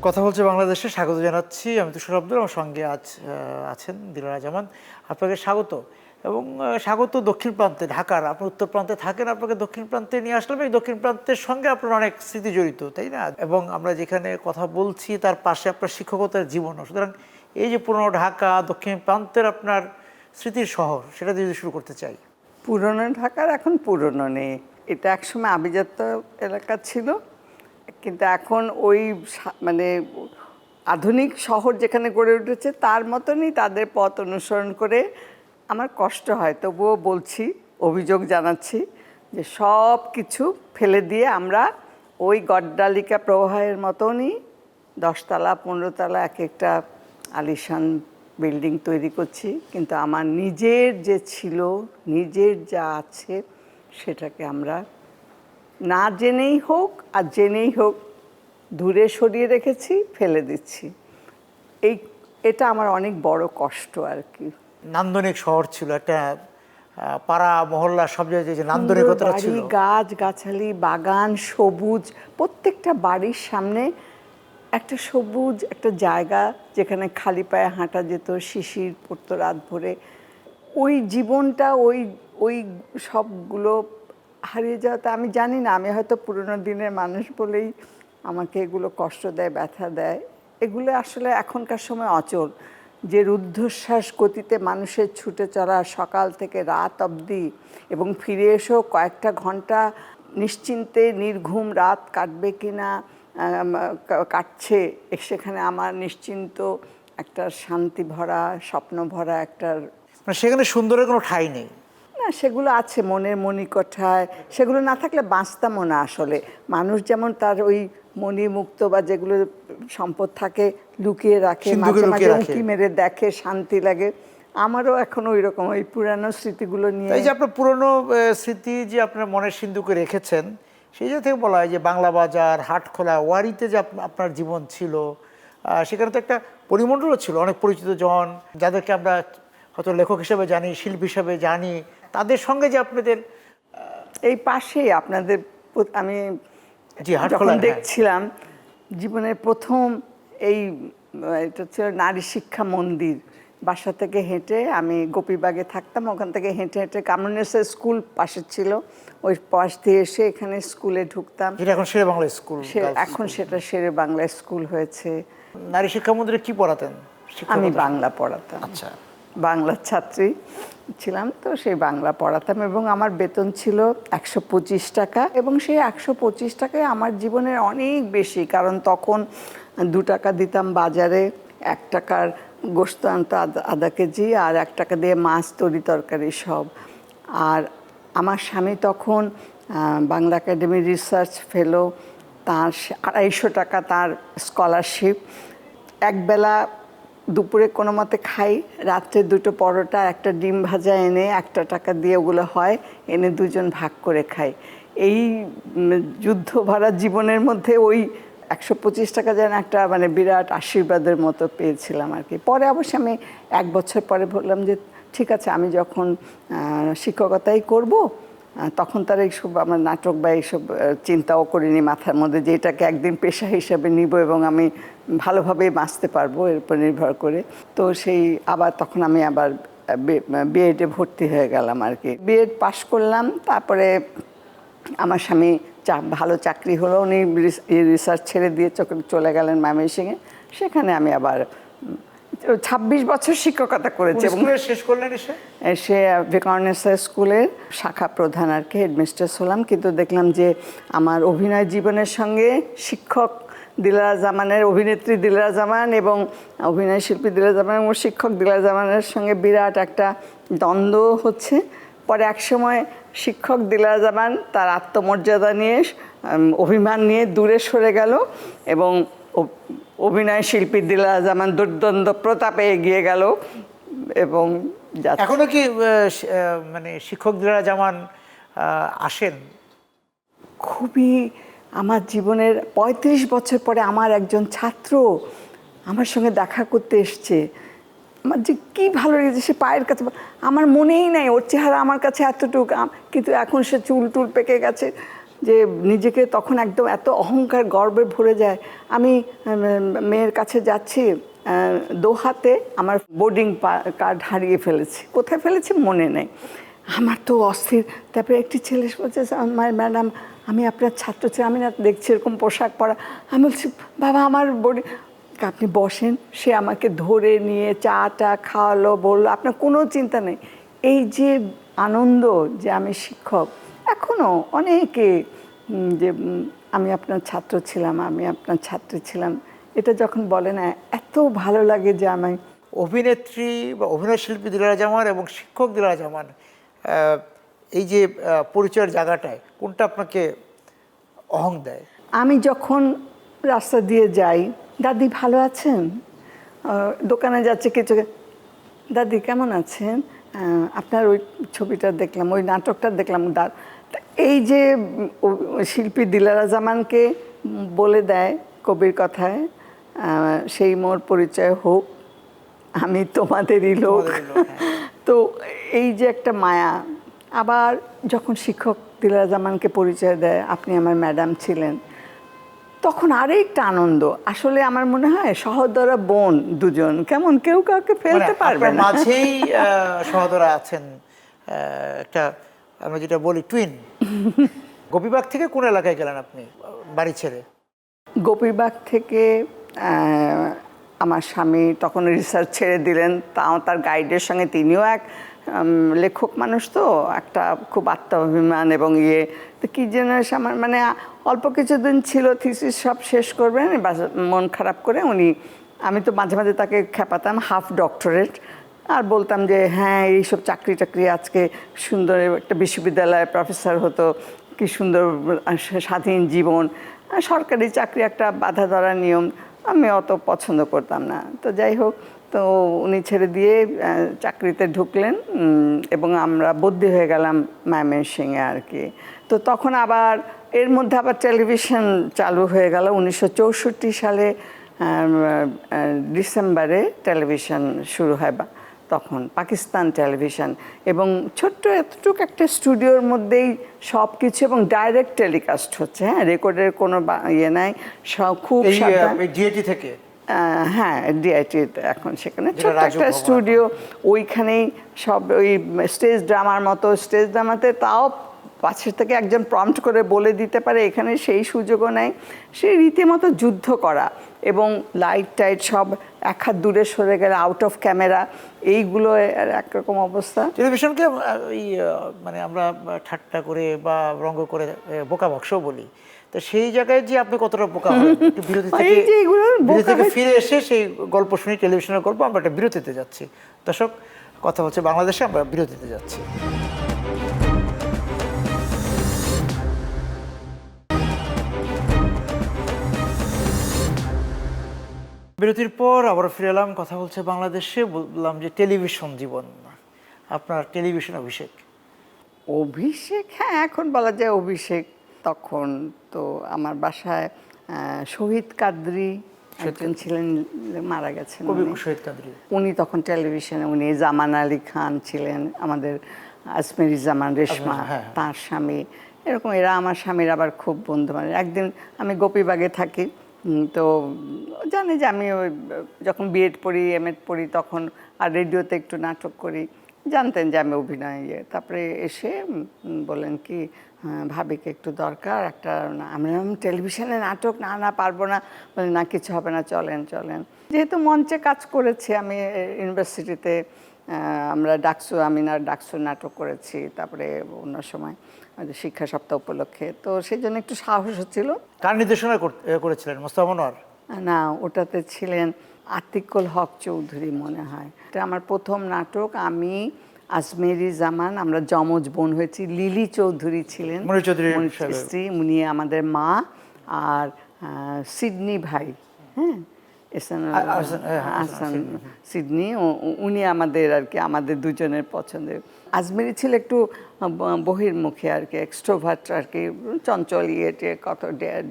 কথা বলছে বাংলাদেশে স্বাগত জানাচ্ছি। আমি তুষার আব্দুল, আমার সঙ্গে আছেন দিলারা জামান। আপনাকে স্বাগত এবং স্বাগত দক্ষিণ প্রান্তে ঢাকার। আপনি উত্তর প্রান্তে থাকেন, আপনাকে দক্ষিণ প্রান্তে নিয়ে আসলাম। এই দক্ষিণ প্রান্তের সঙ্গে আপনার অনেক স্মৃতি জড়িত, তাই না? এবং আমরা যেখানে কথা বলছি তার পাশে আপনার শিক্ষকতার জীবনও। সুতরাং এই যে পুরনো ঢাকা, দক্ষিণ প্রান্তের আপনার স্মৃতির শহর, সেটা দিয়ে শুরু করতে চাই। পুরনো ঢাকার এখন পুরনো নেই, এটা একসময় আভিজাত্য এলাকা ছিল, কিন্তু এখন ওই মানে আধুনিক শহর যেখানে গড়ে উঠেছে তার মতনই তাদের পথ অনুসরণ করে আমার কষ্ট হয়, তবুও বলছি, অভিযোগ জানাচ্ছি যে সব কিছু ফেলে দিয়ে আমরা ওই গড্ডালিকা প্রবাহের মতনই 10তলা 15তলা এক একটা আলিশান বিল্ডিং তৈরি করছি। কিন্তু আমার নিজের যে ছিল, নিজের যা আছে, সেটাকে আমরা না জেনেই হোক আর জেনেই হোক দূরে সরিয়ে রেখেছি, ফেলে দিচ্ছি। এটা আমার অনেক বড় কষ্ট আর কি। নান্দনিক শহর ছিল, একটা পাড়া মহল্লা সব জায়গায় যে নান্দনিকতা ছিল, গাছ গাছালি, বাগান, সবুজ, প্রত্যেকটা বাড়ির সামনে একটা সবুজ একটা জায়গা যেখানে খালি পায়ে হাঁটা যেত, শিশির পড়তো রাত ভরে। ওই জীবনটা, ওই ওই সবগুলো হারিয়ে যাওয়াতে আমি জানি না, আমি হয়তো পুরোনো দিনের মানুষ বলেই আমাকে এগুলো কষ্ট দেয়, ব্যথা দেয়। এগুলো আসলে এখনকার সময় অচল। যে রুদ্ধশ্বাস গতিতে মানুষের ছুটে চলা সকাল থেকে রাত অবধি, এবং ফিরে এসেও কয়েকটা ঘন্টা নিশ্চিন্তে নির্ঘুম রাত কাটবে কি না কাটছে, সেখানে আমার নিশ্চিন্ত একটা শান্তি ভরা, স্বপ্ন ভরা একটা, মানে সেখানে সুন্দরের কোনো ঠাঁই নেই। না সেগুলো আছে মনের মণিকোঠায়, সেগুলো না থাকলে বাঁচতামও না আসলে। মানুষ যেমন তার ওই মণিমুক্ত বা যেগুলো সম্পদ থাকে লুকিয়ে রাখে, মাঝে মাঝে উঁকি মেরে দেখে, শান্তি লাগে। আমারও এখন ওই রকম ওই পুরানো স্মৃতিগুলো নিয়ে। এই যে আপনার পুরনো স্মৃতি যে আপনার মনের সিন্ধুকে রেখেছেন, সেই জায়গা থেকে বলা হয় যে বাংলা বাজার, হাটখোলা, ওয়ারিতে যে আপনার জীবন ছিল, সেখানে তো একটা পরিমণ্ডলও ছিল, অনেক পরিচিত জন যাদেরকে আমরা হয়তো লেখক হিসেবে জানি, শিল্পী হিসেবে জানি, তাদের সঙ্গে যে আপনাদের এই পাশেই আপনাদের আমি যখন দেখছিলাম জীবনের প্রথম এটা ছিল নারী শিক্ষা মন্দির। বাসা থেকে হেঁটে, আমি গোপীবাগে থাকতাম, ওখান থেকে হেঁটে হেঁটে কামরুন্নেসা স্কুল পাশে ছিল, ওই পাশ দিয়ে এসে এখানে স্কুলে ঢুকতাম। এখন শেরে বাংলা স্কুল, এখন সেটা শেরে বাংলা স্কুল হয়েছে। নারী শিক্ষা মন্দিরে কি পড়াতেন? আমি বাংলা পড়াতাম। আচ্ছা, বাংলার ছাত্রী ছিলাম, তো সেই বাংলা পড়াতাম এবং আমার বেতন ছিল 125 টাকা, এবং সেই 125 টাকায় আমার জীবনের অনেক বেশি, কারণ তখন 2 টাকা দিতাম বাজারে, 1 টাকার গোস্ত আনতো আধা কেজি, আর 1 টাকা দিয়ে মাছ, তরি তরকারি সব। আর আমার স্বামী তখন বাংলা একাডেমি রিসার্চ ফেলো, তার 250 টাকা তার স্কলারশিপ। একবেলা দুপুরে কোনো মতে খাই, রাত্রে 2টো পরোটা, একটা ডিম ভাজা এনে 1 টাকা দিয়ে ওগুলো হয়, এনে দুজন ভাগ করে খাই। এই যুদ্ধ ভরা জীবনের মধ্যে ওই 125 টাকা যেন একটা মানে বিরাট আশীর্বাদের মতো পেয়েছিলাম আর কি। পরে অবশ্য আমি 1 বছর পরে বললাম যে ঠিক আছে, আমি যখন শিক্ষকতাই করব, তখন তার এইসব আমার নাটক বা এইসব চিন্তাও করিনি মাথার মধ্যে, যে এটাকে একদিন পেশা হিসাবে নিব এবং আমি ভালোভাবেই বাঁচতে পারবো এর উপর নির্ভর করে। তো সেই আবার তখন আমি আবার বিএডে ভর্তি হয়ে গেলাম আর কি। বিএড পাশ করলাম, তারপরে আমার স্বামী ভালো চাকরি হলো, উনি রিসার্চ ছেড়ে দিয়ে চলে গেলেন ময়মনসিংহে। সেখানে আমি আবার 26 বছর শিক্ষকতা করেছে। এবং শেষ করলেন সে ভিকারুননিসা স্কুলের শাখা প্রধান আর কি, হেডমিস্ট্রেস হলাম। কিন্তু দেখলাম যে আমার অভিনয় জীবনের সঙ্গে শিক্ষক দিলারা জামানের, অভিনেত্রী দিলারা জামান এবং অভিনয় শিল্পী দিলারা জামান এবং শিক্ষক দিলারা জামানের সঙ্গে বিরাট একটা দ্বন্দ্ব হচ্ছে। পরে একসময় শিক্ষক দিলারা জামান তার আত্মমর্যাদা নিয়ে, অভিমান নিয়ে দূরে সরে গেল, এবং অভিনয় শিল্পী দিলারা জামান দুর্দ্বন্দ্ব প্রতাপে এগিয়ে গেল। এবং এখনো কি মানে শিক্ষক দিলারা জামান আসেন? খুবই, আমার জীবনের 35 বছর পরে আমার একজন ছাত্র আমার সঙ্গে দেখা করতে এসছে। আমার যে কী ভালো লেগেছে, সে পায়ের কাছে, আমার মনেই নাই ওর চেহারা আমার কাছে এতটুকু, কিন্তু এখন সে চুল টুল পেকে গেছে। যে নিজেকে তখন একদম এত অহংকার গর্বে ভরে যায়। আমি মেয়ের কাছে যাচ্ছি, দোহাতে আমার বোর্ডিং কার্ড হারিয়ে ফেলেছি, কোথায় ফেলেছি মনে নেই। আমার তো অস্থির। তারপরে একটি ছেলে বলছে, আমার ম্যাডাম আমি আপনার ছাত্র ছিলাম, আমি না দেখছি এরকম পোশাক পরা। আমি বলছি বাবা আমার বোর্ডিং, আপনি বসেন। সে আমাকে ধরে নিয়ে চা খাওয়ালো, বললো আপনার কোনো চিন্তা নেই। এই যে আনন্দ যে আমি শিক্ষক, এখনও অনেকে যে আমি আপনার ছাত্র ছিলাম, আমি আপনার ছাত্রী ছিলাম, এটা যখন বলে না এত ভালো লাগে যে আমি। অভিনেত্রী বা অভিনয় শিল্পী দিলারা জামান এবং শিক্ষক দিলারা জামান, এই যে পরিচয়ের জায়গাটায় কোনটা আপনাকে অহং দেয়? আমি যখন রাস্তা দিয়ে যাই, দাদি ভালো আছেন, দোকানে যাচ্ছে কিছু, দাদি কেমন আছেন, আপনার ওই ছবিটা দেখলাম, ওই নাটকটা দেখলাম। এই যে শিল্পী দিলারা জামানকে বলে দেয় কবির কথায়, সেই মোর পরিচয় হোক আমি তোমাদেরই লোক। তো এই যে একটা মায়া। আবার যখন শিক্ষক দিলারা জামানকে পরিচয় দেয়, আপনি আমার ম্যাডাম ছিলেন, তখন আরেকটা আনন্দ। আসলে আমার মনে হয় সহোদরা বোন দুজন, কেমন কেউ কাউকে ফেলতে পারবে না। মাঝেই সহোদরা আছেন, একটা আমরা যেটা বলি টুইন। গোপীবাগ থেকে কোন এলাকায় গেলেন আপনি বাড়ি ছেড়ে? গোপীবাগ থেকে আমার স্বামী তখন রিসার্চ ছেড়ে দিলেন, তাও তার গাইডের সঙ্গে, তিনিও এক লেখক মানুষ, তো একটা খুব আত্মাভিমান এবং তো কী যেন আমার মানে অল্প কিছুদিন ছিল, থিসিস সব শেষ করবেন, মন খারাপ করে উনি, আমি তো মাঝে মাঝে তাকে খেপাতাম হাফ ডক্টরেট, আর বলতাম যে হ্যাঁ এইসব চাকরি টাকরি, আজকে সুন্দর একটা বিশ্ববিদ্যালয়ে প্রফেসর হতো, কি সুন্দর স্বাধীন জীবন, সরকারি চাকরি একটা বাধা ধরা নিয়ম, আমি অত পছন্দ করতাম না। তো যাই হোক, তো উনি ছেড়ে দিয়ে চাকরিতে ঢুকলেন এবং আমরা বদলি হয়ে গেলাম ময়মনসিংহে আর কি। তো তখন আবার এর মধ্যে আবার টেলিভিশন চালু হয়ে গেল 1964 সালে ডিসেম্বরে টেলিভিশন শুরু হয়, তখন পাকিস্তান টেলিভিশন, এবং ছোট্ট এতটুকু একটা স্টুডিওর মধ্যেই সব কিছু, এবং ডাইরেক্ট টেলিকাস্ট হচ্ছে, হ্যাঁ রেকর্ডের কোনো ইয়ে নাই, সব খুব ডিআইটি থেকে। হ্যাঁ ডিআইটি এখন সেখানে ছোট্ট একটা স্টুডিও, ওইখানেই সব ওই স্টেজ ড্রামার মতো, স্টেজ ড্রামাতে তাও পাশের থেকে একজন প্রম্পট করে বলে দিতে পারে, এখানে সেই সুযোগও নেই। সেই রীতিমতো যুদ্ধ করা, এবং লাইট টাইট সব এক হাত দূরে সরে গেলে আউট অফ ক্যামেরা, এইগুলো একরকম অবস্থা। টেলিভিশনকে মানে আমরা ঠাট্টা করে বা রঙ্গ করে বোকা বক্সও বলি, তো সেই জায়গায় যে আপনি কতটা বোকা হন, একটু বিরতি থেকে ফিরে এসে সেই গল্প শুনি, টেলিভিশনের গল্প। আমরা একটা বিরতিতে যাচ্ছি দর্শক, কথা হচ্ছে বাংলাদেশে, আমরা বিরতিতে যাচ্ছি। বিরতির পর আবার ফিরে এলাম, কথা বলছে বাংলাদেশে। বললাম যে টেলিভিশন জীবন, আপনার টেলিভিশন অভিষেক। হ্যাঁ এখন বলা যায় অভিষেক। তখন তো আমার বাসায় শহীদ কাদরী একজন ছিলেন, মারা গেছেন শহীদ কাদরী, উনি তখন টেলিভিশনে, উনি জামান আলী খান ছিলেন, আমাদের আজমেরি জামান রেশমা তার স্বামী, এরকম এরা আমার স্বামীর আবার খুব বন্ধু। মানে একদিন আমি গোপীবাগে থাকি, তো জানে যে আমি যখন বিএড পড়ি, এমএড পড়ি, তখন আর রেডিওতে একটু নাটক করি, জানতেন যে আমি অভিনয় তারপরে এসে বলেন কি ভাবিকে একটু দরকার একটা, আমরা টেলিভিশনে নাটক, না পারবো না, বলে না কিছু হবে না, চলেন। যেহেতু মঞ্চে কাজ করেছি আমি ইউনিভার্সিটিতে, আমরা ডাকসু নাটক করেছি, তারপরে অন্য সময় শিক্ষা সপ্তাহ উপলক্ষে, তো সেই জন্য একটু সাহস হচ্ছিল। কার নির্দেশনা করেছিলেন? মোস্তফা মনোয়ার? না, ওটাতে ছিলেন আতিকুল হক চৌধুরী মনে হয়। এটা আমার প্রথম নাটক। আমি আজমেরি জামান, আমরা যমজ বোন হয়েছি। লিলি চৌধুরী ছিলেন স্ত্রী, উনি আমাদের মা, আর সিডনি ভাই, হ্যাঁ আহসান সিডনি, উনি আমাদের আর কি, আমাদের দুজনের পছন্দের। আজমেরি ছিল একটু বহির্মুখী আর কি, এক্সট্রোভার্ট আর কি, চঞ্চল, কত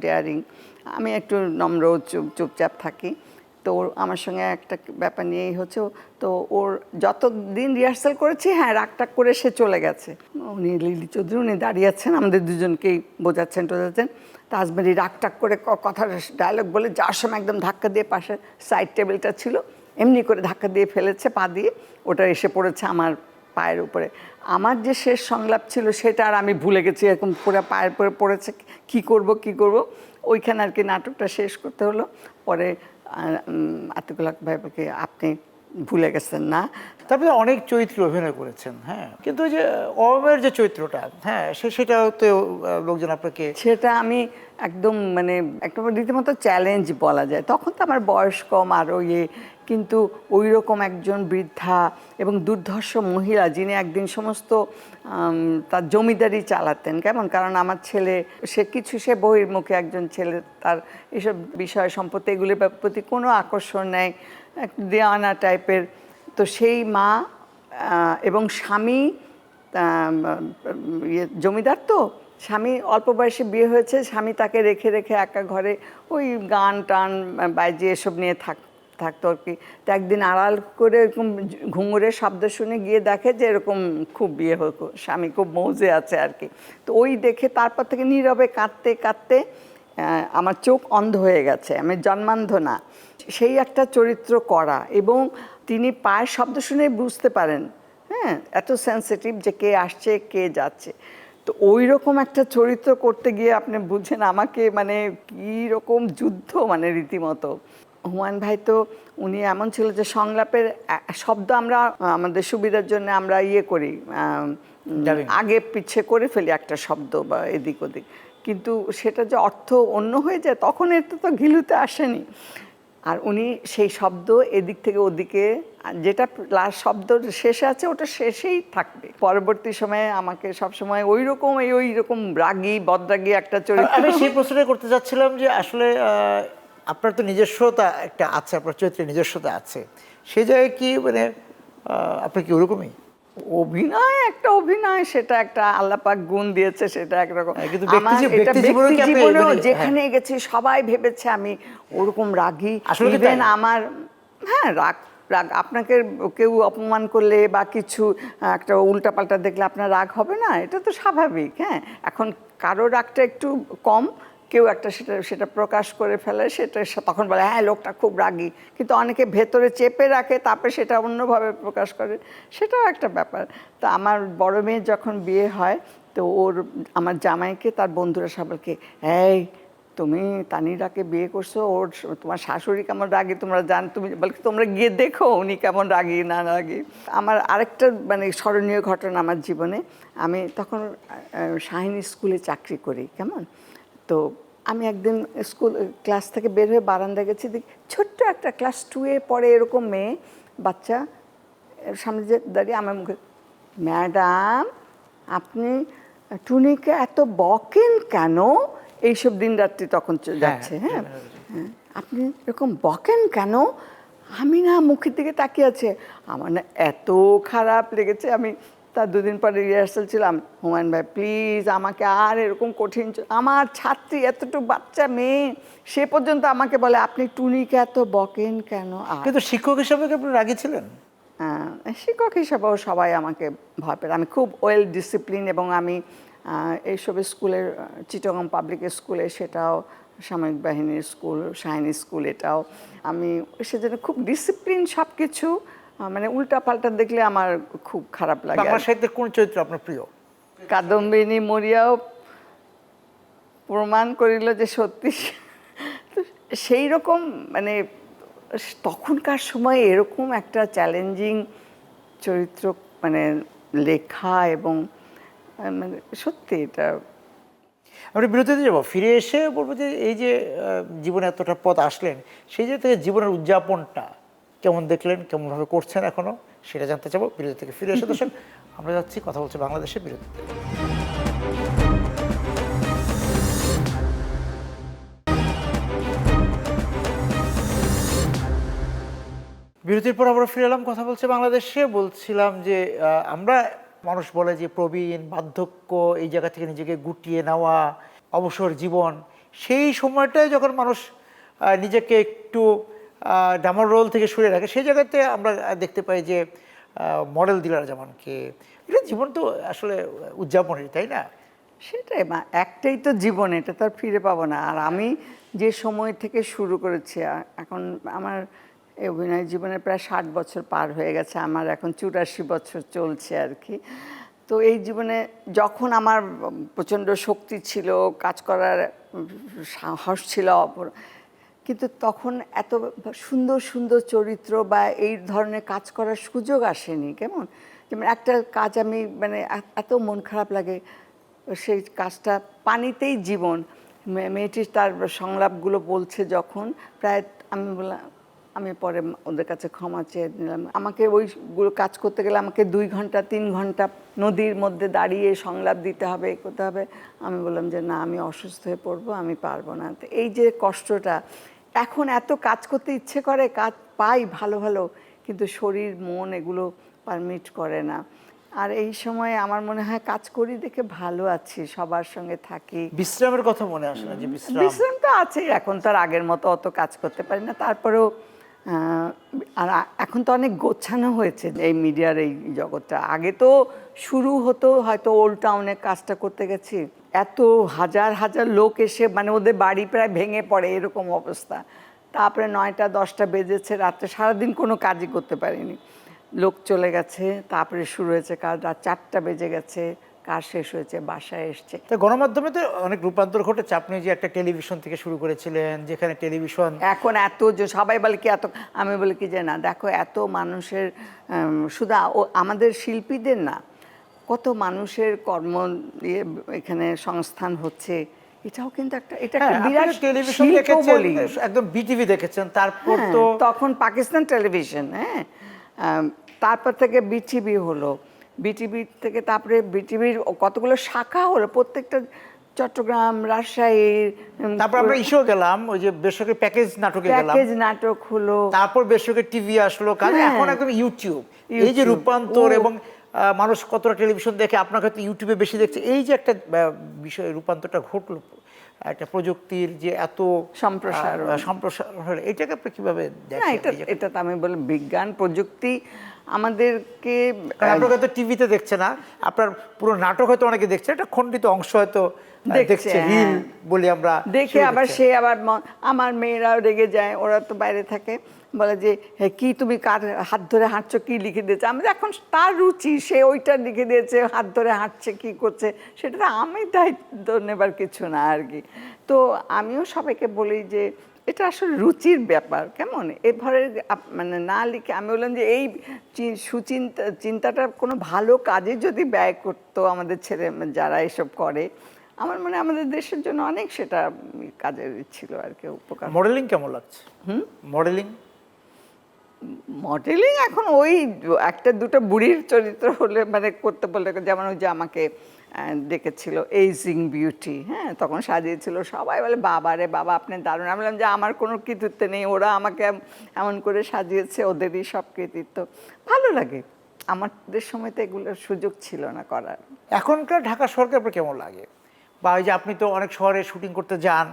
ডেয়ারিং। আমি একটু নম্র, চুপচাপ থাকি। তো ওর আমার সঙ্গে একটা ব্যাপার নিয়েই হচ্ছে তো ওর যত দিন রিহার্সাল করেছি হ্যাঁ রাগটাগ করে সে চলে গেছে। উনি লিলি চৌধুরী উনি দাঁড়িয়ে আছেন, আমাদের দুজনকেই বোঝাচ্ছেন টোঝাচ্ছেন। তা হাজব্যান্ড রাগটাগ করে কথার ডায়লগ বলে যাওয়ার সময় একদম ধাক্কা দিয়ে পাশে সাইড টেবিলটা ছিল এমনি করে ধাক্কা দিয়ে ফেলেছে পা দিয়ে, ওটা এসে পড়েছে আমার পায়ের উপরে। আমার যে শেষ সংলাপ ছিল সেটা আর আমি ভুলে গেছি, এরকম পুরো পায়ের পরে পড়েছে, কি করব ওইখানে আর কি নাটকটা শেষ করতে হলো। পরে আতিকুল হক ভাই বলকে আপনি ভুলে গেছেন না। তারপরে অনেক চরিত্রে অভিনয় করেছেন, হ্যাঁ, কিন্তু ওই যে অমের যে চরিত্রটা, হ্যাঁ, সেটাও তো লোকজন আপনাকে, সেটা আমি একদম মানে একটা রীতিমতো চ্যালেঞ্জ বলা যায়। তখন তো আমার বয়স কম আরও কিন্তু ওই রকম একজন বৃদ্ধা এবং দুর্ধর্ষ মহিলা যিনি একদিন সমস্ত তার জমিদারি চালাতেন, কেমন, কারণ আমার ছেলে সে বহির্মুখী একজন ছেলে, তার এসব বিষয় সম্পত্তি এগুলির প্রতি কোনো আকর্ষণ নেই, দেওয়ানা টাইপের। তো সেই মা এবং স্বামী জমিদার, তো স্বামী অল্প বয়সে বিয়ে হয়েছে, স্বামী তাকে রেখে রেখে একা ঘরে ওই গান টান বাজিয়ে এসব নিয়ে থাকতো আর কি। তো একদিন আড়াল করে এরকম ঘুঙুরের শব্দ শুনে গিয়ে দেখে যে এরকম খুব বিয়ে হোক, স্বামী খুব মৌজে আছে আর কি। তো ওই দেখে তারপর থেকে নীরবে কাঁদতে কাঁদতে আমার চোখ অন্ধ হয়ে গেছে, আমি জন্মান্ধ না। সেই একটা চরিত্র করা, এবং তিনি পায়ের শব্দ শুনে বুঝতে পারেন, হ্যাঁ, এত সেন্সিটিভ যে কে আসছে কে যাচ্ছে। তো ওই রকম একটা চরিত্র করতে গিয়ে আপনি বুঝছেন আমাকে মানে কী রকম যুদ্ধ, মানে রীতিমতো। হুমায়ুন ভাই তো উনি এমন ছিল যে সংলাপের শব্দ আমরা আমাদের সুবিধার জন্য আমরা করি, আগে পিছে করে ফেলি একটা শব্দ বা এদিক ওদিক, কিন্তু সেটা যে অর্থ অন্য হয়ে যায় তখন এটা তো ঘিলুতে আসেনি। আর উনি সেই শব্দ এদিক থেকে ওদিকে, যেটা লাস্ট শব্দ শেষে আছে ওটা শেষেই থাকবে। পরবর্তী সময়ে আমাকে সবসময় ওই রকম রাগী বদরাগী একটা চরিত্র। আমি সেই প্রশ্নটা করতে চাচ্ছিলাম যে আসলে আপনার তো নিজস্বতা একটা আছে, আপনার চরিত্রের নিজস্বতা আছে, সেই জায়গায় কি মানে আপনি কি ওরকমই? অভিনয় সেটা একটা আল্লাপাক গুণ দিয়েছে, সেটা একরকম। কিন্তু ব্যক্তি জীবনেও যেখানে গেছি সবাই ভেবেছে আমি ওরকম রাগী। ইভেন আমার, হ্যাঁ, রাগ আপনাকে কেউ অপমান করলে বা কিছু একটা উল্টাপাল্টা দেখলে আপনার রাগ হবে না, এটা তো স্বাভাবিক। হ্যাঁ, এখন কারো রাগটা একটু কম, কেউ একটা সেটা প্রকাশ করে ফেলে, সেটা তখন বলে হ্যাঁ লোকটা খুব রাগী, কিন্তু অনেকে ভেতরে চেপে রাখে তারপরে সেটা অন্যভাবে প্রকাশ করে, সেটাও একটা ব্যাপার। তো আমার বড় মেয়ে যখন বিয়ে হয় তো আমার জামাইকে তার বন্ধুরা সবাইকে, এই তুমি তানিরাকে বিয়ে করছো, তোমার শাশুড়ি কেমন রাগী তোমরা তুমি বলকে তোমরা গিয়ে দেখো উনি কেমন রাগী না রাগী। আমার আরেকটা মানে স্মরণীয় ঘটনা আমার জীবনে, আমি তখন শাহিনী স্কুলে চাকরি করি, কেমন। তো আমি একদিন ক্লাস থেকে বের হয়ে বারান্দায় গেছি, দেখি ছোট্ট একটা ক্লাস 2-এ পড়ে এরকম মেয়ে বাচ্চা সামনে যে দাঁড়িয়ে আমার মুখে, ম্যাডাম আপনি টুনিকে এত বকেন কেন, এইসব দিন রাত্রি তখন যাচ্ছে, হ্যাঁ, আপনি এরকম বকেন কেন। আমি না মুখের দিকে তাকিয়ে আছে, আমার না এত খারাপ লেগেছে। আমি তার 2 দিন পরে রিহার্সাল ছিলাম, হুমায়ুন ভাই প্লিজ আমাকে আর এরকম কঠিন, আমার ছাত্রী এতটুকু বাচ্চা মেয়ে সে পর্যন্ত আমাকে বলে আপনি টুনিকে এত বকেন কেন। কিন্তু শিক্ষক হিসাবে আপনি রাগী ছিলেন? শিক্ষক হিসাবেও সবাই আমাকে ভয় পেত। আমি খুব ওয়েল ডিসিপ্লিন, এবং আমি এইসব স্কুলের চিটাগং পাবলিক স্কুলে, সেটাও সামরিক বাহিনীর স্কুল, শাহিনী স্কুল, এটাও আমি সেজন্য খুব ডিসিপ্লিন সব কিছু, মানে উল্টাপাল্টা দেখলে আমার খুব খারাপ লাগে। বাংলা সাহিত্যের কোন চরিত্র আপনার প্রিয়? কাদম্বিনী মরিয়াও প্রমাণ করিল যে সত্যি। তো সেই রকম মানে তখনকার সময় এরকম একটা চ্যালেঞ্জিং চরিত্র মানে লেখা, এবং মানে সত্যি এটা। আমরা বিরতিতে যাবো, ফিরে এসে বলবো যে এই যে জীবনে এতটা পথ আসলেন, সেই জায়গা থেকে জীবনের উদযাপনটা কেমন দেখলেন, কেমনভাবে করছেন এখনো, সেটা জানতে চাবো। বিরতি থেকে ফিরে এসে দর্শক আমরা যাচ্ছি, কথা বলছি বাংলাদেশের বিরতি। বিরতির পর আমরা ফিরে এলাম, কথা বলছে বাংলাদেশে। বলছিলাম যে আমরা, মানুষ বলে যে প্রবীণ, বার্ধক্য, এই জায়গা থেকে নিজেকে গুটিয়ে নেওয়া, অবসর জীবন, সেই সময়টায় যখন মানুষ নিজেকে একটু ডামার রোল থেকে সরে রাখে, সেই জায়গাতে আমরা দেখতে পাই যে মডেল দিলারা জামানকে। এটা জীবন তো আসলে উদযাপনের, তাই না? সেটাই, একটাই তো জীবন, এটা তো আর ফিরে পাবো না। আর আমি যে সময় থেকে শুরু করেছি, এখন আমার এই অভিনয় জীবনে প্রায় 60 বছর পার হয়ে গেছে, আমার এখন 84 বছর চলছে আর কি। তো এই জীবনে যখন আমার প্রচণ্ড শক্তি ছিল, কাজ করার সাহস ছিল, কিন্তু তখন এত সুন্দর সুন্দর চরিত্র বা এই ধরনের কাজ করার সুযোগ আসেনি। কেমন যেমন একটা কাজ আমি মানে এত মন খারাপ লাগে, সেই কাজটা পানিতেই জীবন, মেয়েটি তার সংলাপগুলো বলছে যখন, প্রায় আমি বললাম, আমি পরে ওদের কাছে ক্ষমা চেয়ে নিলাম। আমাকে ওইগুলো কাজ করতে গেলে আমাকে 2 ঘন্টা 3 ঘন্টা নদীর মধ্যে দাঁড়িয়ে সংলাপ দিতে হবে, করতে হবে। আমি বললাম যে না, আমি অসুস্থ হয়ে পড়বো, আমি পারবো না। তো এই যে কষ্টটা, এখন এত কাজ করতে ইচ্ছে করে, কাজ পাই ভালো ভালো, কিন্তু শরীর মন এগুলো পারমিট করে না। আর এই সময় আমার মনে হয় কাজ করি দেখে ভালো আছি, সবার সঙ্গে থাকি। বিশ্রামের কথা মনে আসে না যে বিশ্রাম তো আছেই, এখন তো আর আগের মতো অত কাজ করতে পারি না, তারপরেও আর এখন তো অনেক গোছানো হয়েছে এই মিডিয়ার এই জগৎটা। আগে তো শুরু হতো হয়তো ওল্ড টাউনে কাজটা করতে গেছি, এত হাজার হাজার লোক এসে মানে ওদের বাড়ি প্রায় ভেঙে পড়ে এরকম অবস্থা। তারপরে 9টা 10টা বেজেছে রাত্রে, সারাদিন কোনো কাজই করতে পারিনি, লোক চলে গেছে। তারপরে শুরু হয়েছে কাজ, রাত 4টা বেজে গেছে, কাজ শেষ হয়েছে, বাসায় এসছে। তা গণমাধ্যমে তো অনেক রূপান্তর ঘটেছে। আপনি যে একটা টেলিভিশন থেকে শুরু করেছিলেন, যেখানে টেলিভিশন এখন এত যে সবাই বলে কি এত, আমি বলি কি যে না, দেখো এত মানুষের শুধু আমাদের শিল্পীদের না, কত মানুষের কর্ম দিয়ে এখানে সংস্থান হচ্ছে, এটাও কিন্তু একটা, এটা একটা বিরাট টেলিভিশন শিল্প দেখেছেন, বলি। একদম বিটিভি দেখেছেন, তারপর তো তখন পাকিস্তান টেলিভিশন, হ্যাঁ, তারপর থেকে বিটিভি হলো, বিটিভি থেকে তারপরে বিটিভির কতগুলো শাখা হলো, প্রত্যেকটা চট্টগ্রাম, রাজশাহীর, তারপর আমরা ইস্যু গেলাম, ওই যে বেসরকারি প্যাকেজ নাটকে গেলাম, প্যাকেজ নাটক হলো, তারপর বেসরকারি টিভি আসলো, কাজে এখন একদম ইউটিউব। এই যে রূপান্তর এবং মানুষ কতটা টেলিভিশন দেখে, আপনার হয়তো ইউটিউবে বেশি দেখছে, এই যে একটা বিষয় রূপান্তরটা ঘটলো, একটা প্রযুক্তির যে এত সম্প্রসারণ হলো, এটাকে আপনি কিভাবে দেখেন? এটা তো আমি বলি বিজ্ঞান প্রযুক্তি আমাদেরকে, আপনার হয়তো টিভিতে দেখছে না, আপনার পুরো নাটক হয়তো অনেকে দেখছে, একটা খণ্ডিত অংশ হয়তো দেখছে, রিল বলি আমরা, দেখে আবার সে আবার আমার মেয়েরাও রেগে যায়, ওরা তো বাইরে থাকে, বলে যে হ্যাঁ কি তুমি কার হাত ধরে হাঁটছো, কি লিখে দিয়েছে। আমি এখন তার রুচি, সে ওইটা লিখে দিয়েছে, হাত ধরে হাঁটছে কি করছে, সেটা তো আমি দায়িত্ব নেবার কিছু না আর কি। তো আমিও সবাইকে বলি যে এটা আসলে রুচির ব্যাপার, কেমন এভাবে মানে না লিখে, আমি বললাম যে এই চিন্তাটা কোনো ভালো কাজে যদি ব্যয় করতো আমাদের ছেলে যারা এসব করে, আমার মনে হয় আমাদের দেশের জন্য অনেক সেটা কাজের ছিল আর কি, উপকার। মডেলিং কেমন লাগছে? মডেলিং এখন ওই একটা দুটো বুড়ির চরিত্র হলে মানে করতে বললে, যেমন ওই যে আমাকে ডেকেছিল এইজিং বিউটি, হ্যাঁ, তখন সাজিয়েছিল, সবাই বলে বাবা রে বাবা আপনি দারুণ। আমি বললাম যে আমার কোনো কৃতিত্ব নেই, ওরা আমাকে এমন করে সাজিয়েছে, ওদেরই সব কৃতিত্ব। ভালো লাগে, আমাদের সময় তো এগুলোর সুযোগ ছিল না করার। এখনকার ঢাকা শহরকে আপনার কেমন লাগে? বা ওই যে আপনি তো অনেক শহরে শুটিং করতে যান,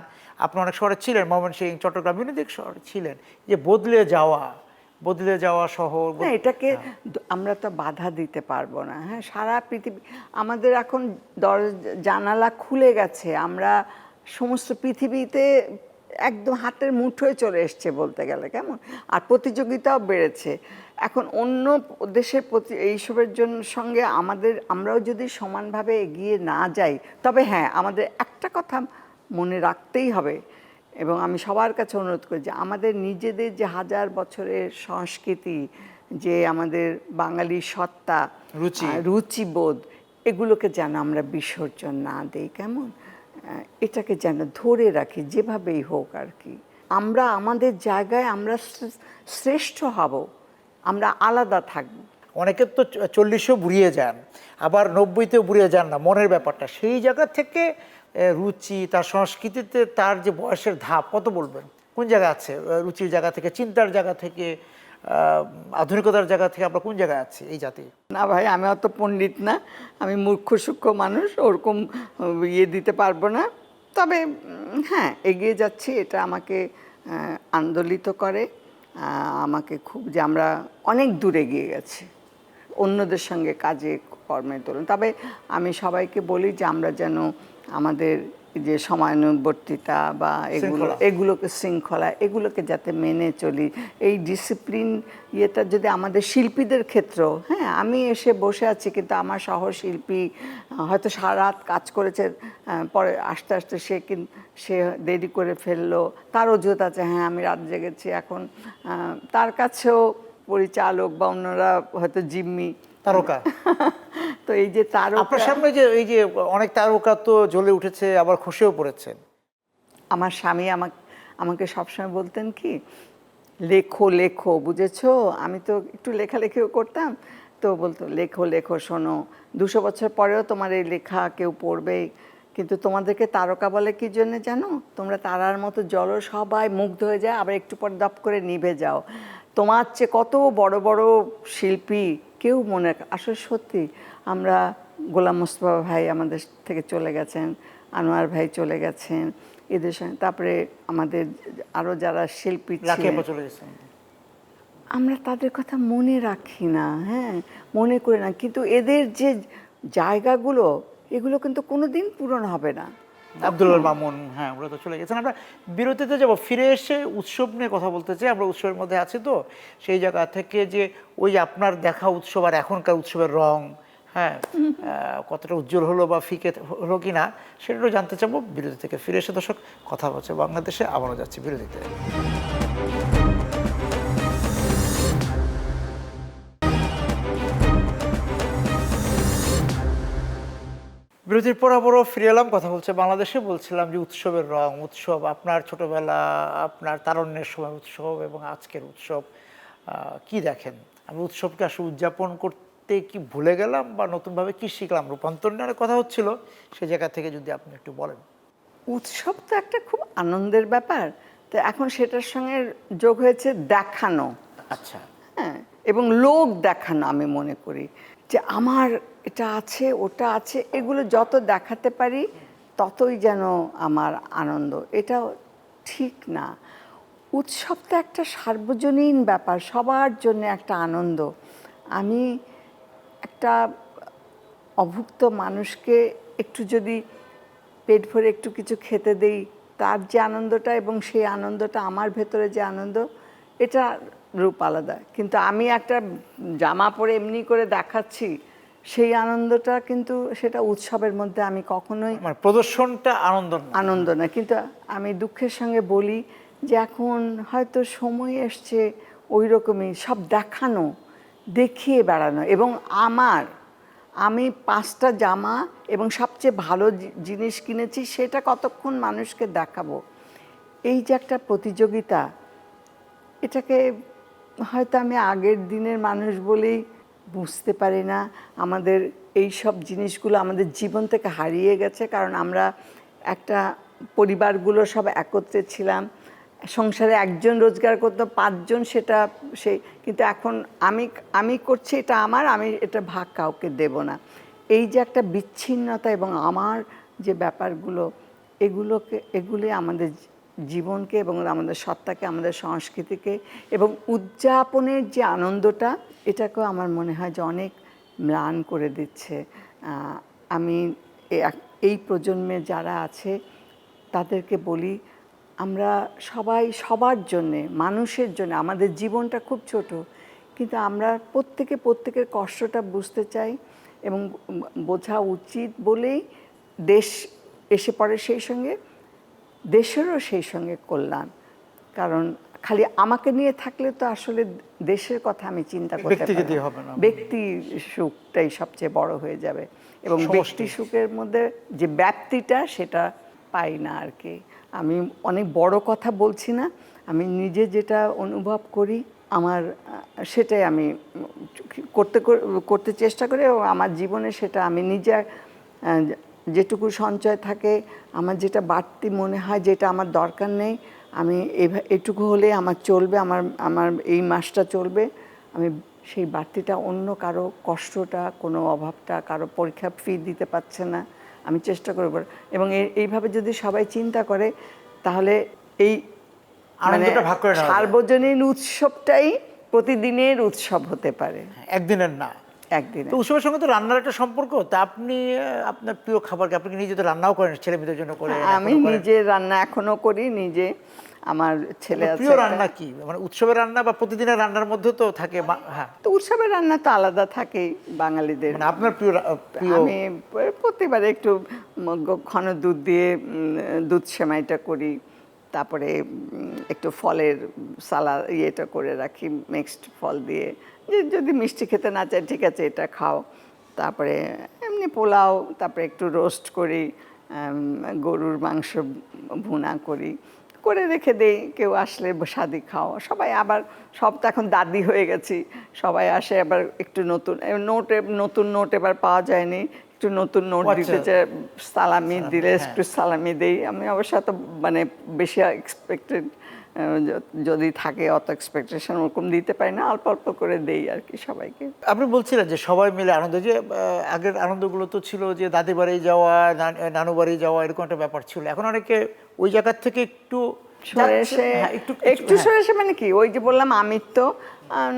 আপনি অনেক শহরে ছিলেন, ময়মনসিংহ, চট্টগ্রাম, বিভিন্ন দিক শহরে ছিলেন, যে বদলে যাওয়া শহর, এটাকে আমরা তো বাধা দিতে পারবো না। হ্যাঁ, সারা পৃথিবী আমাদের এখন জানালা খুলে গেছে, আমরা সমস্ত পৃথিবীতে একদম হাতের মুঠোয় চলে এসছে বলতে গেলে, কেমন। আর প্রতিযোগিতাও বেড়েছে এখন অন্য দেশের প্রতি এইসবের জন্য সঙ্গে আমরাও যদি সমানভাবে এগিয়ে না যাই, তবে হ্যাঁ আমাদের একটা কথা মনে রাখতেই হবে, এবং আমি সবার কাছে অনুরোধ করি যে আমাদের নিজেদের যে হাজার বছরের সংস্কৃতি, যে আমাদের বাঙালি সত্তা, রুচিবোধ, এগুলোকে যেন আমরা বিসর্জন না দিই, কেমন, এটাকে যেন ধরে রাখি যেভাবেই হোক আর কি। আমরা আমাদের জায়গায় আমরা শ্রেষ্ঠ হব, আমরা আলাদা থাকব। অনেকে তো 40-ও বুড়িয়ে যান, আবার 90-তেও বুড়িয়ে যান না, মনের ব্যাপারটা সেই জায়গা থেকে রুচি, তার সংস্কৃতিতে তার যে বয়সের ধাপ, কত বলবেন কোন জায়গা আছে রুচির জায়গা থেকে, চিন্তার জায়গা থেকে, আধুনিকতার জায়গা থেকে আমরা কোন জায়গায় আছি এই জাতি? না ভাই, আমি অত পণ্ডিত না, আমি মূর্খ সূক্ষ্ম মানুষ, ওরকম দিতে পারবো না। তবে হ্যাঁ, এগিয়ে যাচ্ছি, এটা আমাকে আন্দোলিত করে। আমাকে খুব, যে আমরা অনেক দূরে গিয়ে গেছি অন্যদের সঙ্গে কাজে কর্মে তুলনা। তবে আমি সবাইকে বলি যে আমরা যেন আমাদের যে সময়ানুবর্তিতা বা এগুলোকে শৃঙ্খলা এগুলোকে যাতে মেনে চলি। এই ডিসিপ্লিন ইয়েটা যদি আমাদের শিল্পীদের ক্ষেত্রেও, হ্যাঁ, আমি এসে বসে আছি কিন্তু আমার সহশিল্পী হয়তো সারা রাত কাজ করেছে, পরে আস্তে আস্তে সে দেরি করে ফেললো, তার অজুহাত আছে, হ্যাঁ আমি রাত জেগেছি। এখন তার কাছেও পরিচালক বা অন্যরা হয়তো জিম্মি তারকা। তো এই যে তারকা, আপনার সামনে যে এই যে অনেক তারকা তো জ্বলে উঠেছে, আবার খসেও পড়েছেন। আমার স্বামী আমাকে সবসময় বলতেন কি, লেখো লেখো, বুঝেছো? আমি তো একটু লেখালেখিও করতাম, তো বলতো লেখো লেখো, শোনো 200 বছর পরেও তোমার এই লেখা কেউ পড়বেই, কিন্তু তোমাদেরকে তারকা বলে কি জন্য জানো? তোমরা তারার মতো জ্বলো, সবাই মুগ্ধ হয়ে যায়, আবার একটু পর দপ করে নিভে যাও। তোমার চেয়ে কত বড় বড় শিল্পী কেউ মনে, আসলে সত্যি আমরা, গোলাম মোস্তফা ভাই আমাদের থেকে চলে গেছেন, আনোয়ার ভাই চলে গেছেন, এদের সঙ্গে তারপরে আমাদের আরও যারা শিল্পী ছিলেন, চলে গেছেন, আমরা তাদের কথা মনে রাখি না, হ্যাঁ, মনে করি না, কিন্তু এদের যে জায়গাগুলো এগুলো কিন্তু কোনোদিন পূরণ হবে না। আব্দুল্লাহ মামুন, হ্যাঁ ওরা তো চলে গেছেন। আমরা বিরতিতে যাব, ফিরে এসে উৎসব নিয়ে কথা বলতে চাই। আমরা উৎসবের মধ্যে আছি তো, সেই জায়গা থেকে যে ওই আপনার দেখা উৎসব আর এখনকার উৎসবের রং, হ্যাঁ, কতটা উজ্জ্বল হলো বা ফিকে হলো কি না, সেটাও জানতে চাবো। বিরতি থেকে ফিরে এসে দর্শক কথা বলছে বাংলাদেশে, আবারও যাচ্ছি বিরতিতে। বিরতির পর আবারও ফিরে এলাম, কথা বলছে বাংলাদেশে। বলছিলাম যে উৎসবের রং, উৎসব, আপনার ছোটবেলা, আপনার তারুণ্যের সময় উৎসব এবং আজকের উৎসব কি দেখেন? আমি উৎসবকে আসলে উদযাপন করতে কি ভুলে গেলাম বা নতুনভাবে কি শিখলাম? রূপান্তর নিয়ে কথা হচ্ছিল, সেই জায়গা থেকে যদি আপনি একটু বলেন। উৎসব তো একটা খুব আনন্দের ব্যাপার, তো এখন সেটার সঙ্গে যোগ হয়েছে দেখানো, আচ্ছা, হ্যাঁ, এবং লোক দেখানো। আমি মনে করি যে আমার এটা আছে, ওটা আছে, এগুলো যত দেখাতে পারি ততই যেন আমার আনন্দ। এটা ঠিক না। উৎসব তো একটা সার্বজনীন ব্যাপার, সবার জন্য একটা আনন্দ। আমি একটা অভুক্ত মানুষকে একটু যদি পেট ভরে একটু কিছু খেতে দেই, তার যে আনন্দটা এবং সেই আনন্দটা আমার ভেতরে যে আনন্দ, এটা রূপ আলাদা। কিন্তু আমি একটা জামা পরে এমনি করে দেখাচ্ছি, সেই আনন্দটা কিন্তু সেটা উৎসবের মধ্যে আমি কখনোই, মানে প্রদর্শনটা আনন্দ না। কিন্তু আমি দুঃখের সঙ্গে বলি যে এখন হয়তো সময় এসছে ওই রকমই সব দেখানো, দেখিয়ে বেড়ানো। এবং আমি 5টা জামা এবং সবচেয়ে ভালো জিনিস কিনেছি, সেটা কতক্ষণ মানুষকে দেখাবো। এই যে একটা প্রতিযোগিতা, এটাকে হয়তো আমি আগের দিনের মানুষ বলেই বুঝতে পারি না। আমাদের এই সব জিনিসগুলো আমাদের জীবন থেকে হারিয়ে গেছে, কারণ আমরা একটা পরিবারগুলো সব একত্রে ছিলাম, সংসারে একজন রোজগার করতো, 5 জন সেটা কিন্তু এখন আমি করছি, এটা আমার, আমি এটা ভাগ কাউকে দেব না। এই যে একটা বিচ্ছিন্নতা এবং আমার যে ব্যাপারগুলো, এগুলি আমাদের জীবনকে এবং আমাদের সত্তাকে, আমাদের সংস্কৃতিকে এবং উদযাপনের যে আনন্দটা, এটাকেও আমার মনে হয় যে অনেক ম্লান করে দিচ্ছে। আমি এই প্রজন্মে যারা আছে তাদেরকে বলি, আমরা সবাই সবার জন্যে, মানুষের জন্য, আমাদের জীবনটা খুব ছোট, কিন্তু আমরা প্রত্যেকের কষ্টটা বুঝতে চাই এবং বোঝা উচিত বলেই দেশ এসে পড়ে সেই সঙ্গে, দেশেরও সেই সঙ্গে কল্যাণ। কারণ খালি আমাকে নিয়ে থাকলে তো আসলে দেশের কথা আমি চিন্তা করতে পারি না, ব্যক্তি সুখটাই সবচেয়ে বড় হয়ে যাবে এবং ব্যক্তি সুখের মধ্যে যে ব্যাপ্তিটা, সেটা পাই না আর কি। আমি অনেক বড় কথা বলছি না, আমি নিজে যেটা অনুভব করি আমার, সেটাই আমি করতে চেষ্টা করি এবং আমার জীবনে সেটা আমি নিজে যেটুকু সঞ্চয় থাকে, আমার যেটা বাড়তি মনে হয়, যেটা আমার দরকার নেই, আমি এটুকু হলে আমার চলবে, আমার এই মাসটা চলবে, আমি সেই বাড়তিটা অন্য কারো কষ্টটা, কোনো অভাবটা, কারো পরীক্ষা ফি দিতে পারছে না, আমি চেষ্টা করব। এবং এইভাবে যদি সবাই চিন্তা করে, তাহলে এই আনন্দটা ভাগ করে নেওয়া যায়। সার্বজনীন উৎসবটাই প্রতিদিনের উৎসব হতে পারে, একদিনের না। একদিনে। তো উৎসবের সঙ্গে তো রান্নার একটা সম্পর্ক। তা আপনি আপনার প্রিয় খাবারকে আপনি কি নিজে তো রান্নাও করেন, ছেলে মেয়েদের জন্য করেন? আমি নিজে রান্না এখনো করি নিজে। আমার ছেলে আছে প্রিয় একটা। রান্না কি, মানে উৎসবের রান্না বা প্রতিদিনের রান্নার মধ্যে তো থাকে হ্যাঁ, তো উৎসবের রান্না তো আলাদা থাকেই বাঙালিদের। মানে আপনার প্রিয় আমি প্রতিবারে একটু ঘন দুধ দিয়ে দুধ সেমাইটা করি, তারপরে একটু ফলের সালাদ ইয়েটা করে রাখি, মিক্সড ফল দিয়ে, যে যদি মিষ্টি খেতে না চায় ঠিক আছে এটা খাও। তারপরে এমনি পোলাও, তারপরে একটু রোস্ট করি, গরুর মাংস ভুনা করি, করে রেখে দেই। কেউ আসলে স্বাদি খাও, সবাই আবার সব তো এখন দাদি হয়ে গেছি, সবাই আসে আবার একটু নতুন নতুন নোট এবার পাওয়া যায়নি, একটু নতুন নোট দিতে চাই, সালামি দিলে একটু সালামি দেই। আমি অবশ্য এত মানে বেশি এক্সপেক্টেড যদি থাকে অত এক্সপেকটেশন ওরকম দিতে পারি না, অল্প অল্প করে দেই আর কি সবাইকে। আপনি বলছিলেন যে সবাই মিলে আনন্দ, যে আগের আনন্দগুলো তো ছিল যে দাদি বাড়ি যাওয়া, নানু বাড়ি যাওয়া, এরকম একটা ব্যাপার ছিল। এখন অনেকে ওই জায়গার থেকে একটু সরে এসে একটু সরে এসে মানে কি, ওই যে বললাম আমির তো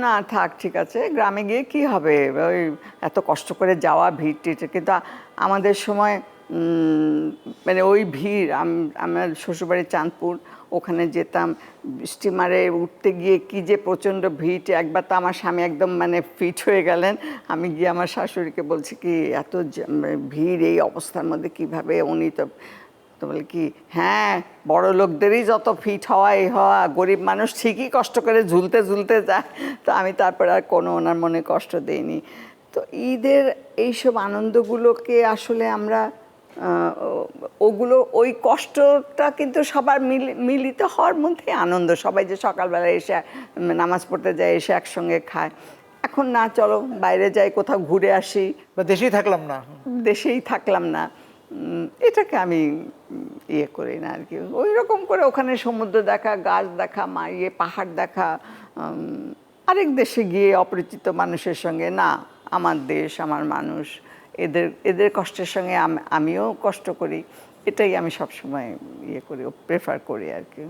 না থাক ঠিক আছে, গ্রামে গিয়ে কি হবে, ওই এত কষ্ট করে যাওয়া ভিড় টিড়। কিন্তু আমাদের সময় মানে ওই ভিড়, আমার শ্বশুরবাড়ি চাঁদপুর, ওখানে যেতাম স্টিমারে উঠতে গিয়ে কি যে প্রচণ্ড ভিড়। একবার তো আমার স্বামী একদম মানে ফিট হয়ে গেলেন, আমি গিয়ে আমার শাশুড়িকে বলছি কি এত ভিড় এই অবস্থার মধ্যে কিভাবে, উনি তো বলে কি হ্যাঁ বড় লোকদেরই যত ফিট হওয়া এই হওয়া, গরিব মানুষ ঠিকই কষ্ট করে ঝুলতে ঝুলতে যায়। তো আমি তারপরে আর কোনো ওনার মনে কষ্ট দেইনি। তো ঈদের এইসব আনন্দগুলোকে আসলে আমরা ওগুলো ওই কষ্টটা কিন্তু সবার মিলিত হওয়ার মধ্যে আনন্দ। সবাই যে সকালবেলা এসে নামাজ পড়তে যায়, এসে একসঙ্গে খায়। এখন না চলো বাইরে যাই, কোথাও ঘুরে আসি, বা দেশেই থাকলাম না, এটাকে আমি ইয়ে করি না আর কি। ওই রকম করে ওখানে সমুদ্র দেখা, গাছ দেখা, পাহাড় দেখা, আরেক দেশে গিয়ে অপরিচিত মানুষের সঙ্গে না, আমার দেশ আমার মানুষ, এদের কষ্টের সঙ্গে আমিও কষ্ট করি, এটাই আমি সবসময় ইয়ে করি, প্রেফার করি আর কি।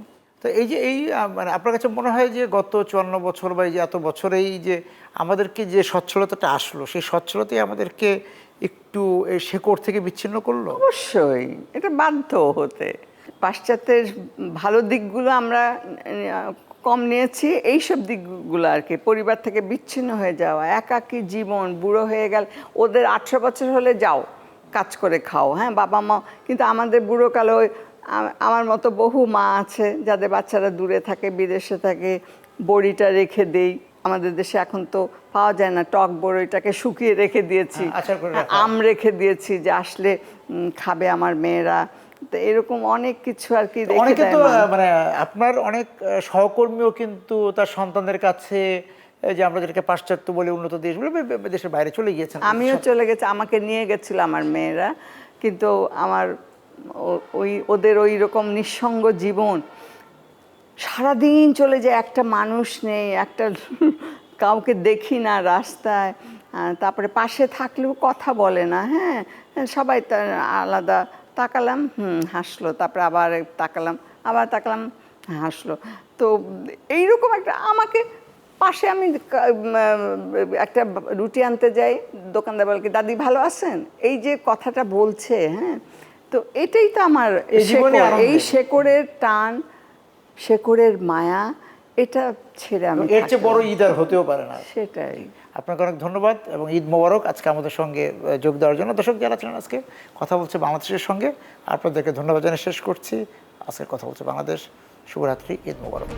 তো এই যে মানে আপনার কাছে মনে হয় যে গত 54 বছর বা এই যে এত বছরেই যে আমাদেরকে যে সচ্ছলতাটা আসলো, সেই সচ্ছলতাই আমাদেরকে একটু এই শেকড় থেকে বিচ্ছিন্ন করলো? অবশ্যই, এটা বাধ্য হতে। পাশ্চাত্যের ভালো দিকগুলো আমরা কম নিয়েছি, এইসব দিকগুলো আর কি। পরিবার থেকে বিচ্ছিন্ন হয়ে যাওয়া, একাকী জীবন, বুড়ো হয়ে গেল, ওদের 18 বছর হলে যাও কাজ করে খাও, হ্যাঁ বাবা মা। কিন্তু আমাদের বুড়োকালে ওই আমার মতো বহু মা আছে যাদের বাচ্চারা দূরে থাকে, বিদেশে থাকে, বড়িটা রেখে দেই। আমাদের দেশে এখন তো পাওয়া যায় না, টক বড়িটাকে শুকিয়ে রেখে দিয়েছি, আম রেখে দিয়েছি যে আসলে খাবে আমার মেয়েরা। তো এরকম অনেক কিছু আর কি। অনেকে তো মানে আপনার অনেক সহকর্মীও কিন্তু তার সন্তানদের কাছে, যে আমরা যেটাকে পাশ্চাত্য বলে উন্নত দেশ বলে, দেশের বাইরে চলে গিয়েছেন। আমিও চলে গেছি, আমাকে নিয়ে গেছিল আমার মেয়েরা, কিন্তু আমার ওদের ওই রকম নিঃসঙ্গ জীবন, সারাদিন চলে যায়, একটা মানুষ নেই, একটা কাউকে দেখি না রাস্তায়, তারপরে পাশে থাকলেও কথা বলে না, হ্যাঁ সবাই তার আলাদা, তাকালাম হাসলো, তারপরে আবার তাকালাম হাসলো। তো এইরকম একটা, আমাকে পাশে আমি একটা রুটি আনতে যাই, দোকানদার বলে কি দাদি ভালো আছেন, এই যে কথাটা বলছে, হ্যাঁ। তো এটাই তো আমার এই শেকড়ের টান, শেকড়ের মায়া, এটা ছেড়ে আমি এর চেয়ে বড় ঈদ আর হতেও পারে না। সেটাই। আপনাকে অনেক ধন্যবাদ এবং ঈদ মোবারক আজকে আমাদের সঙ্গে যোগ দেওয়ার জন্য। দর্শক যারা ছিলেন আজকে কথা বলছে বাংলাদেশের সঙ্গে, আপনাদেরকে ধন্যবাদ জানিয়ে শেষ করছি। আজকে কথা বলছে বাংলাদেশ। শুভরাত্রি, ঈদ মোবারক।